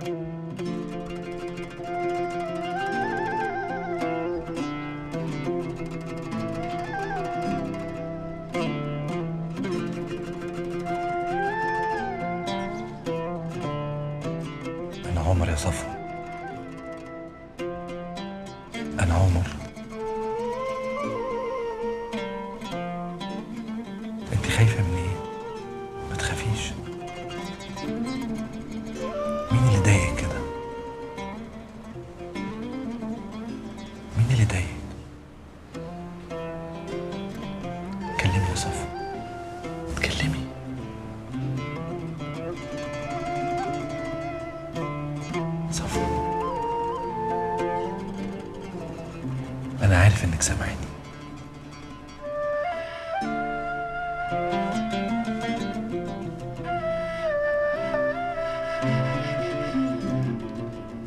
أنا عمر يا صفوة، أنا عمر. أنت خايفة من إيه؟ ما تخافيش. مين اللي ضايقك كده؟ مين اللي ضايقك؟ اتكلمي يا صفوة، اتكلمي. صفوة، أنا عارف إنك سامعيني.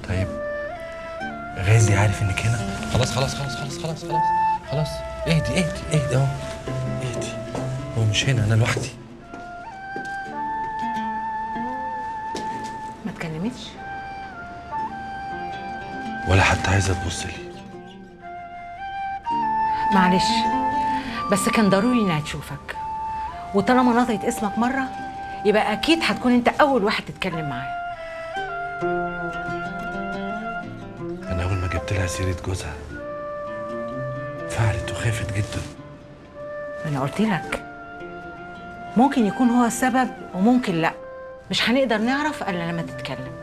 طيب غازي عارف إنك هنا؟ خلاص خلاص خلاص خلاص خلاص خلاص خلاص، اهدي اهدي اهدي أهو، اهدي. هو مش هنا، أنا لوحدي. ما تكلمتش ولا حتى عايزة تبص لي. معلش، بس كان ضروري انها تشوفك، وطالما نطقت اسمك مره يبقى اكيد هتكون انت اول واحد تتكلم معاه. أنا أول ما جبت لها سيرة جوزها فعلت وخافت جدا. انا قلت لك ممكن يكون هو السبب وممكن لا، مش هنقدر نعرف الا لما تتكلم.